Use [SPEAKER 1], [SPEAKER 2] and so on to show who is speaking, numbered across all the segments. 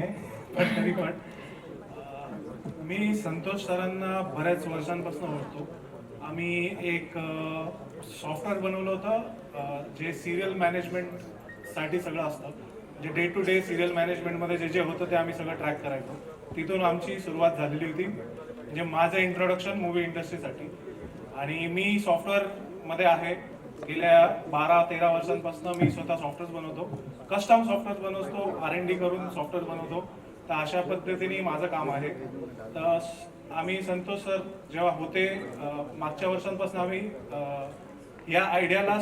[SPEAKER 1] आहे, पण तरी पण मी संतोष सरांना बऱ्याच वर्षांपासून ओळखतो. आम्ही एक सॉफ्टवेअर बनवलं होतं जे सिरियल मॅनेजमेंटसाठी सगळं असतं. म्हणजे डे टू डे सिरियल मॅनेजमेंटमध्ये जे जे होतं ते आम्ही सगळं ट्रॅक करायचो. तिथून आमची सुरुवात झालेली होती, म्हणजे माझं इंट्रोडक्शन मूवी इंडस्ट्रीसाठी. आणि मी सॉफ्टवेअरमध्ये आहे गेल्या 12-13 वर्षांपासून. मी स्वतः सॉफ्टवेअर बनवतो, कस्टम सॉफ्टवेअर बनवतो, R&D करून सॉफ्टवेअर बनवतो. तर अशा पद्धतीने माझं काम आहे. तर आम्ही संतोष सर जेव्हा होते मागच्या वर्षांपासून आम्ही या आयडियाला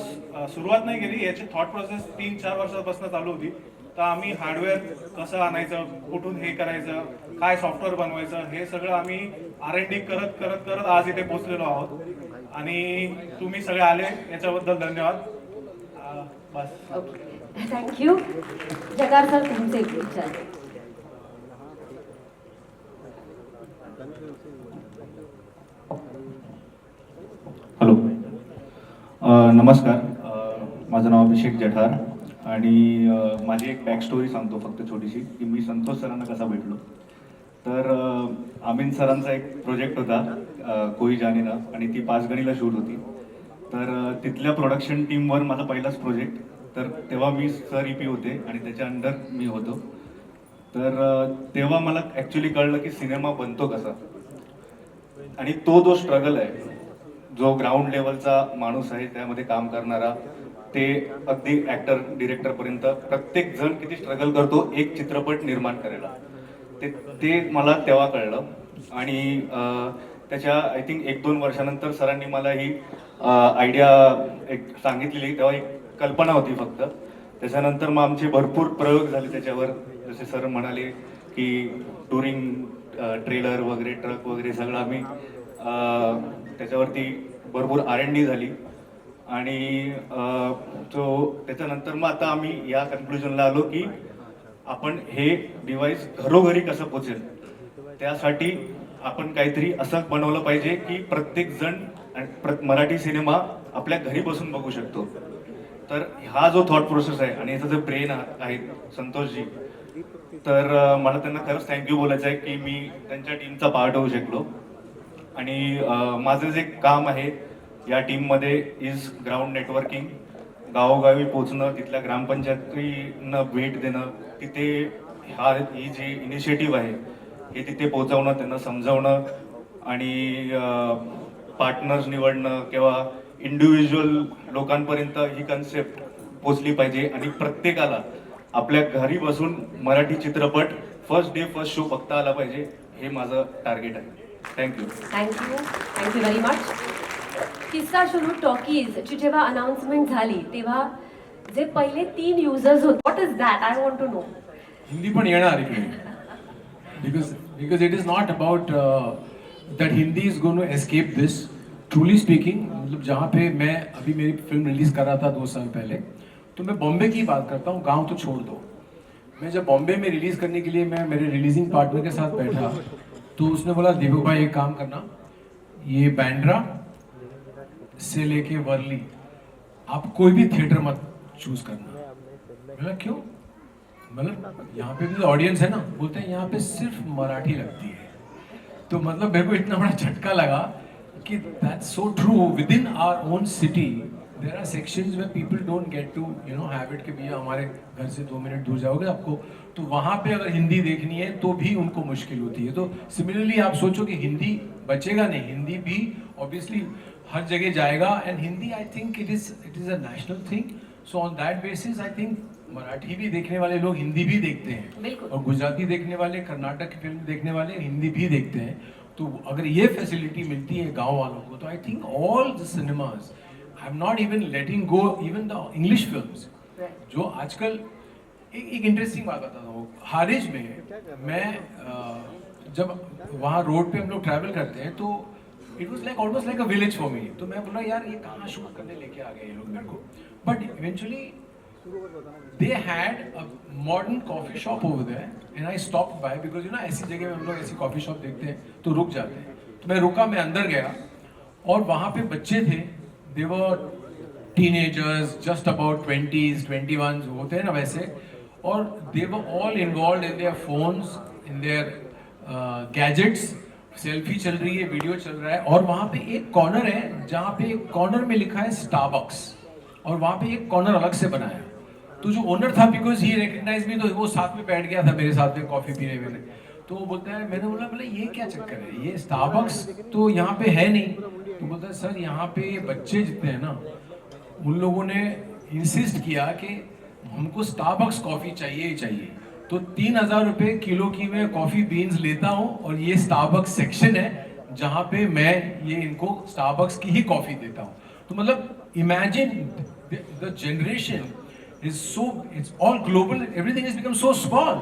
[SPEAKER 1] सुरुवात नाही केली, याची थॉट प्रोसेस 3-4 वर्षांपासून चालू होती. तर आम्ही हार्डवेअर कसं आणायचं, कुठून हे करायचं, काय सॉफ्टवेअर बनवायचं, हे सगळं आम्ही R&D करत करत करत आज इथे पोहोचलेलो आहोत. आणि तुम्ही सगळे आले याच्याबद्दल धन्यवाद. बस.
[SPEAKER 2] थँक्यू. जगार सर, तुमचे एक विचार.
[SPEAKER 3] हॅलो, नमस्कार. माझं नाव अभिषेक जठार आणि माझी एक बॅक स्टोरी सांगतो फक्त छोटीशी, की मी संतोष सरांना कसा भेटलो. तर अमीन सरांचा एक प्रोजेक्ट होता कोई जाने ना, आणि ती 5 गणीला शूट होती. तर तिथल्या प्रोडक्शन टीमवर माझा पहिलाच प्रोजेक्ट. तर तेव्हा मी सर EP होते आणि त्याच्या अंडर मी होतो. तर तेव्हा मला ॲक्च्युली कळलं की सिनेमा बनतो कसा, आणि तो जो स्ट्रगल आहे, जो ग्राउंड लेवलचा माणूस आहे त्यामध्ये काम करणारा, ते अगदी ॲक्टर डिरेक्टरपर्यंत प्रत्येक जण किती स्ट्रगल करतो एक चित्रपट निर्माण करायला, ते मला तेव्हा कळलं. आणि त्याच्या आय थिंक 1-2 वर्षानंतर सरांनी मला ही आयडिया एक सांगितलेली. तेव्हा एक कल्पना होती फक्त. त्याच्यानंतर मग आमचे भरपूर प्रयोग झाले त्याच्यावर. जसे सर म्हणाले की टुरिंग ट्रेलर वगैरे, ट्रक वगैरे सगळं आम्ही त्याच्यावरती भरपूर R&D झाली. आणि त्याच्यानंतर मग आता आम्ही या कन्क्लुजनला आलो की आपण हे डिव्हाइस घरोघरी कसं पोचेल, त्यासाठी आपण काहीतरी असं बनवलं पाहिजे की प्रत्येक जण मराठी सिनेमा आपल्या घरी बसून बघू शकतो. तर हा जो थॉट प्रोसेस आहे आणि याचा जो ब्रेन आहे संतोषजी, तर मला त्यांना खरंच थँक्यू बोलायचं आहे की मी त्यांच्या टीमचा पार्ट होऊ शकलो. आणि माझं जे काम आहे या टीममध्ये इज ग्राउंड नेटवर्किंग, गावोगावी पोचणं, तिथल्या ग्रामपंचायतींना भेट देणं, तिथे ही जी इनिशिएटिव्ह आहे हे तिथे पोहोचवणं, त्यांना समजावणं, आणि पार्टनर्स निवडणं किंवा इंडिव्हिज्युअल लोकांपर्यंत ही कन्सेप्ट पोचली पाहिजे आणि प्रत्येकाला आपल्या घरी बसून मराठी चित्रपट फर्स्ट डे फर्स्ट शो बघता आला पाहिजे, हे माझं टार्गेट आहे. थँक्यू.
[SPEAKER 2] Thank you very much. किस्सा शुरू टॉकीजची जेव्हा अनाउन्समेंट झाली तेव्हा जे पहिले 3 युजर्स होते, what is that, I want to know.
[SPEAKER 4] Hindi पण येणार इकडे, because it is not about that Hindi is going to escape this. Truly speaking, मतलब जहाँ पे मैं अभी मेरी फिल्म रिलीज कर रहा था 2 साल पहले, तो मैं बॉम्बे की बात करता हूँ, गांव तो छोड़ दो. मैं जब बॉम्बे में रिलीज करने के लिए मैं मेरे रिलीजिंग पार्टनर के साथ बैठा, तो उसने बोला दीपक भाई एक काम करना, ये बैंड्रा से लेके वर्ली आप कोई भी थिएटर मत चूज करना. बोला क्यों? मतलब यहाँ पे भी ऑडियंस है ना, बोलते हैं यहाँ पे सिर्फ मराठी लगती है. तो मतलब मेरे को इतना बड़ा झटका लगा कि that's so true. Within our own city there are sections where people don't get to have it कि भैया हमारे घर से 2 मिनट दूर जाओगे आपको, तो वहाँ पे अगर हिंदी देखनी है तो भी उनको मुश्किल होती है. तो सिमिलरली आप सोचो कि हिंदी बचेगा नहीं, हिंदी भी ऑब्वियसली हर जगह जाएगा. End Hindi I think it is a national thing. So on that basis I think Marathi भी देखने वाले लोग हिंदी भी देखते हैं, और गुजराती देखने वाले, कर्नाटक की फिल्म देखने वाले हिंदी भी देखते हैं. तो अगर ये फैसिलिटी मिलती है गांव वालों को, तो I think all the cinemas, I am not even letting go even the English films, जो आजकल एक इंटरेस्टिंग बात बताता हूँ. हारिज में मैं जब वहाँ रोड पे हम लोग ट्रैवल करते हैं तो it was like almost like a village for me. तो मैं बोला यार ये कहाँ शूट करने लेके आ गए ये लोग मेरे को. But eventually they had a modern coffee shop over there and I stopped by because ऐसी जगह में हम लोग ऐसी कॉफी शॉप देखते हैं तो रुक जाते हैं. तो मैं रुका, मैं अंदर गया और वहाँ पे बच्चे थे, they were teenagers, just about 20s 21s होते हैं ना वैसे, और they were all involved in their phones, in their gadgets, selfie चल रही है, वीडियो चल रहा है, और वहाँ पे एक कॉर्नर है जहाँ पे एक कॉर्नर में लिखा है स्टारबक्स, और वहाँ पे एक कॉर्नर अलग से बनाया। तो जो ओनर था, बिकॉज ही रिकग्नाइज मी, तो वो साथ में बैठ गया था मेरे साथ में कॉफी पीने में। तो वो बोलता है, मैंने बोला ये क्या चक्कर है, ये स्टारबक्स तो यहाँ पे है नहीं। तो बोलता है सर यहाँ पे ये बच्चे जितने हैं ना, उन लोगों ने इंसिस्ट किया कि हमको स्टारबक्स कॉफी चाहिए ही चाहिए, तो 3,000 रुपये किलो की मैं कॉफी बीन्स लेता हूँ, और ये स्टारबक्स सेक्शन है जहाँ पे मैं ये इनको स्टारबक्स की ही कॉफी देता हूँ। तो मतलब imagine the generation is so, it's all global, everything is become so small.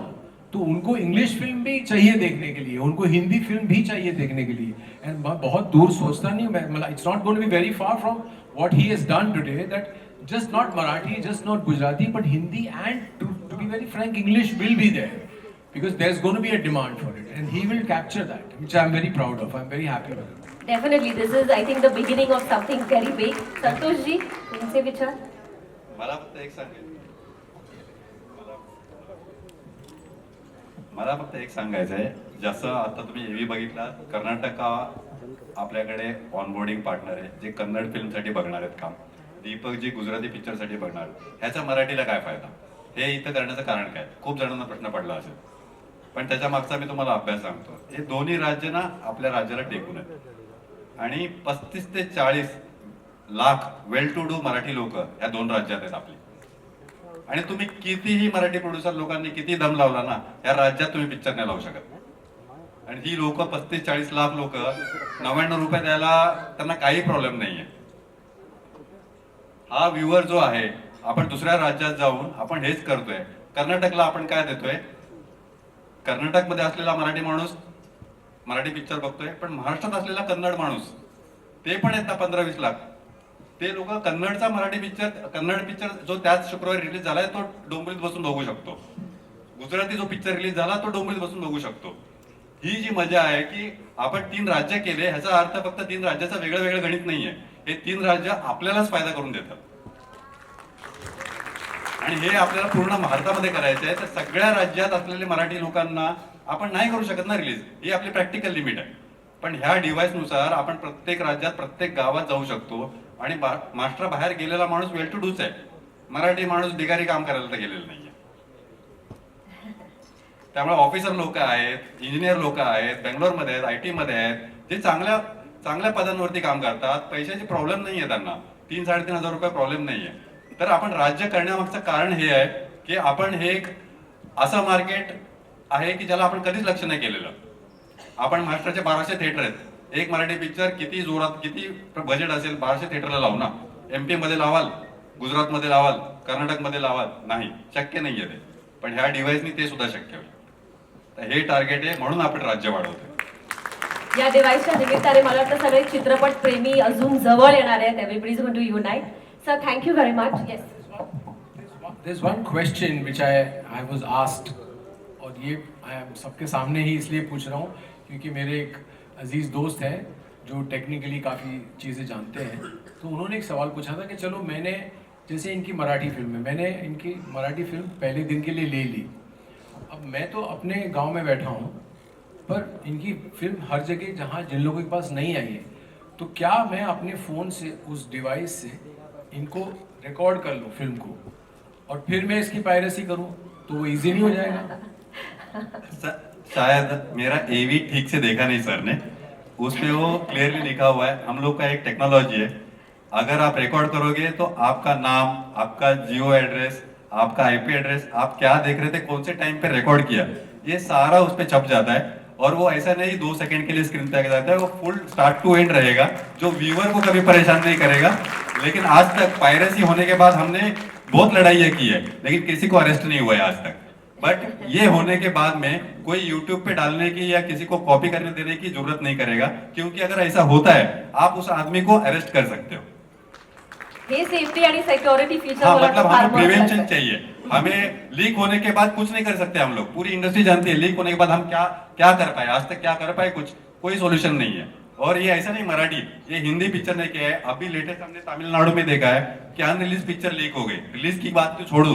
[SPEAKER 4] तो उनको इंग्लिश फिल्म भी चाहिए देखने के लिए, उनको हिंदी फिल्म भी चाहिए देखने के लिए। एंड मैं बहुत दूर सोचता नहीं, मैं मतलब it's not going to be very far from what he has done today, that just not Marathi, just not Gujarati, but Hindi, and to be very frank, English will be there, because there's going to be a demand for it, and he will capture that, which I'm very proud of. I'm very happy with it.
[SPEAKER 2] Definitely, this is, I think, the beginning of something very big. Santosh ji, तुमचे विचार?
[SPEAKER 5] मला फक्त एक सांगायचं आहे, जसं आता तुम्ही एव्ही बघितला, कर्नाटक हा आपल्याकडे ऑनबोर्डिंग पार्टनर आहे, जे कन्नड फिल्मसाठी बघणार आहेत काम, दीपकजी गुजराती पिक्चरसाठी बघणार, ह्याचा मराठीला काय फायदा, हे इथं करण्याचं कारण काय, खूप जणांना प्रश्न पडला असेल, पण त्याच्या मागचा मी तुम्हाला अभ्यास सांगतो. हे दोन्ही राज्य ना आपल्या राज्याला टेकून आहेत, आणि 35 ते 40 लाख वेल टू डू मराठी लोक ह्या दोन राज्यात आहेत आपली. आणि तुम्ही कितीही मराठी प्रोड्युसर लोकांनी किती दम लावला ना, या राज्यात तुम्ही पिक्चर नाही लावू शकत. आणि ही लोक 35-40 लाख लोक 99 रुपये द्यायला त्यांना काही प्रॉब्लेम नाहीये. हा व्ह्युअर जो आहे, आपण दुसऱ्या राज्यात जाऊन आपण हेच करतोय. कर्नाटकला आपण काय देतोय, कर्नाटकमध्ये असलेला मराठी माणूस मराठी पिक्चर बघतोय, पण महाराष्ट्रात असलेला कन्नड माणूस ते पण आहेत ना 15-20 लाख, ते लोक कन्नडचा मराठी पिक्चर, कन्नड पिक्चर जो त्याच शुक्रवारी रिलीज झालाय तो डोंबिवलीत बसून बघू शकतो. गुजराती जो पिक्चर रिलीज झाला तो डोंबिवलीत बसून बघू शकतो. ही जी मजा आहे की आपण 3 राज्य केले, ह्याचा अर्थ फक्त 3 राज्याचं वेगळं वेगळं गणित नाहीये. हे 3 राज्य आपल्यालाच फायदा करून देतात, आणि हे आपल्याला पूर्ण भारतामध्ये करायचं आहे. तर सगळ्या राज्यात असलेल्या मराठी लोकांना आपण नाही करू शकत ना रिलीज, ही आपली प्रॅक्टिकल लिमिट आहे. पण ह्या डिव्हाइसनुसार आपण प्रत्येक राज्यात प्रत्येक गावात जाऊ शकतो, आणि मास्टर बाहेर गेलेला माणूस वेल टू डूच आहे, मराठी माणूस बिगारी काम करायला तर गेलेला नाहीये. त्यामुळे ऑफिसर लोक आहेत, इंजिनियर लोक आहेत, बेंगलोरमध्ये आहेत, IT मध्ये आहेत, जे चांगल्या चांगल्या पदांवरती काम करतात, पैशाची प्रॉब्लेम नाहीये त्यांना, 3-3.5 हजार रुपये प्रॉब्लेम नाहीये. तर आपण राज्य करण्यामागचं कारण हे आहे की आपण हे एक असं मार्केट आहे की ज्याला आपण कधीच लक्ष नाही केलेलं. आपण महाराष्ट्राचे 1200 थिएटर आहेत, एक मराठी पिक्चर किती जोरात, किती बजेट असेल, 1200 थिएटरला लावू ना. MP मध्ये लावाल, गुजरात मध्ये लावाल, कर्नाटक मध्ये लावाल, नाही, शक्य नाहीये ते. पण ह्या डिव्हाइसनी ते सुद्धा शक्य होईल. तर हे टार्गेट आहे, म्हणून आपण राज्य वाढवतोय.
[SPEAKER 2] या डिव्हाइसच्या निमित्ताने मला वाटतं सगळे चित्रपट प्रेमी अजून जवळ येणार आहेत. Everybody is going to unite. Sir, thank you very much. Yes,
[SPEAKER 4] There's one question which I was asked, और ये सबके सामने ही इसलिए पूछ रहा हूँ क्योंकि मेरे एक अजीज दोस्त हैं जो टेक्निकली काफ़ी चीज़ें जानते हैं. तो उन्होंने एक सवाल पूछा था कि चलो मैंने, जैसे इनकी मराठी फिल्म है, मैंने इनकी मराठी फिल्म पहले दिन के लिए ले ली. अब मैं तो अपने गांव में बैठा हूँ, पर इनकी फिल्म हर जगह जहाँ जिन लोगों के पास नहीं आई है, तो क्या मैं अपने फ़ोन से, उस डिवाइस से इनको रिकॉर्ड कर लूँ फिल्म को, और फिर मैं इसकी पायरेसी करूँ, तो वो इजी नहीं हो जाएगा?
[SPEAKER 5] शायद मेरा AV ठीक से देखा नहीं सर ने, उसमें वो क्लियरली लिखा हुआ है, हम लोग का एक टेक्नोलॉजी है, अगर आप रिकॉर्ड करोगे तो आपका नाम, आपका जियो एड्रेस, आपका IP एड्रेस, आप क्या देख रहे थे, कौन से टाइम पे रिकॉर्ड किया, ये सारा उस पर छप जाता है. और वो ऐसा नहीं 2 सेकंड के लिए स्क्रीन पे आ जाता है, वो फुल स्टार्ट टू एंड रहेगा, जो व्यूअर को कभी परेशान नहीं करेगा. लेकिन आज तक पायरेसी होने के बाद हमने बहुत लड़ाइयाँ की है, लेकिन किसी को अरेस्ट नहीं हुआ है आज तक. बट ये होने के बाद में कोई यूट्यूब पे डालने की या किसी को कॉपी करने देने की जरूरत नहीं करेगा, क्योंकि अगर ऐसा होता है आप उस आदमी को अरेस्ट कर सकते हो.
[SPEAKER 2] हे सेफ्टी आणि सिक्योरिटी फीचर
[SPEAKER 5] हाँ,
[SPEAKER 2] मला
[SPEAKER 5] मतलब
[SPEAKER 2] फार
[SPEAKER 5] हमें
[SPEAKER 2] महत्त्वाचं
[SPEAKER 5] प्रिवेंशन
[SPEAKER 2] आहे.
[SPEAKER 5] चाहिए. हमें लीक होने के बाद कुछ नहीं कर सकते हम लोग, पूरी इंडस्ट्री जानती है लीक होने के बाद हम क्या क्या कर पाए, आज तक क्या कर पाए, कुछ कोई सॉल्यूशन नहीं है. और ये ऐसा नहीं मराठी, ये हिंदी पिक्चर ने किया है. अभी लेटेस्ट हमने तमिलनाडु में देखा है कि अनरिलीज पिक्चर लीक हो गई, रिलीज की बात तो छोड़ो,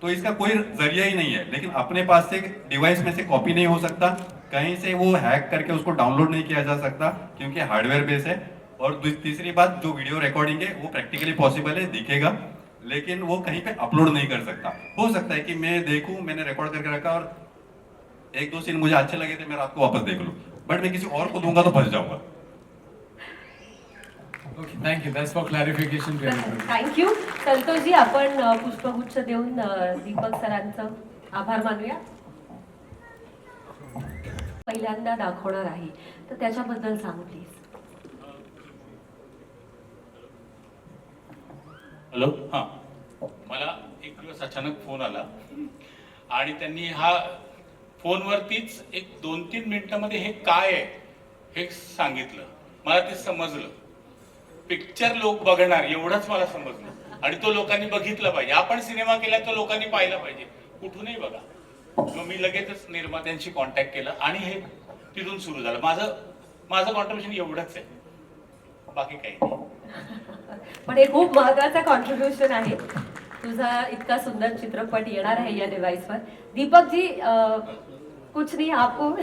[SPEAKER 5] तो इसका कोई जरिया ही नहीं है। लेकिन अपने पास से डिवाइस में से कॉपी नहीं हो सकता, कहीं से वो हैक करके उसको डाउनलोड नहीं किया जा सकता क्योंकि हार्डवेयर बेस है। और तीसरी बात, जो वीडियो रिकॉर्डिंग है वो प्रैक्टिकली पॉसिबल है, दिखेगा, लेकिन वो कहीं पे अपलोड नहीं कर सकता। हो सकता है कि मैं देखूं, मैंने रिकॉर्ड करके रखा और एक दो सीन मुझे अच्छे लगे थे, मैं रात को वापस देख लूं, बट मैं किसी और को दूंगा तो फंस जाऊंगा।
[SPEAKER 4] Okay, thank you. That's for clarification to everybody.
[SPEAKER 2] Thank you. Santoshji, आपण पुष्पगुच्छ देऊन दीपक सरांचं आभार मानूया. पहिल्यांदा दाखवणार आहे तर त्याच्याबद्दल सांग प्लीज.
[SPEAKER 6] हॅलो, हां, मला एक दिवस अचानक फोन आला आणि त्यांनी हा फोनवरतीच एक 2-3 मिनिटामध्ये हे काय आहे हे सांगितलं. मला ते समजलं. पिक्चर लोक बघणार एवढंच मला समजलं आणि तो लोकांनी बघितला पाहिजे. आपण सिनेमा केला तो लोकांनी पाहिला पाहिजे, कुठूनही बघा. मग मी लगेचच निर्मात्यांशी कॉन्टॅक्ट केलं आणि हे तिथून सुरू झालं. माझं कॉन्ट्रीब्युशन एवढंच आहे, बाकी काही नाही.
[SPEAKER 2] पण हे खूप महत्वाचं कॉन्ट्रीब्युशन आहे. तुझा इतका सुंदर चित्रपट येणार आहे या डिव्हाइसवर. दीपक जी, कुछ नहीं आपको.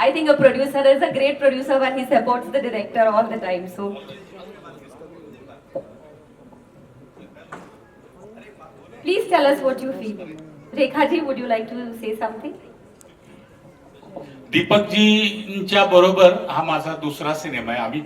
[SPEAKER 2] I think a producer is a great producer when he supports the director all the time. So please tell us what you feel. Rekha ji, would you like to say something?
[SPEAKER 6] दीपकजींच्या बरोबर हा माझा दुसरा cinema आहे. आम्ही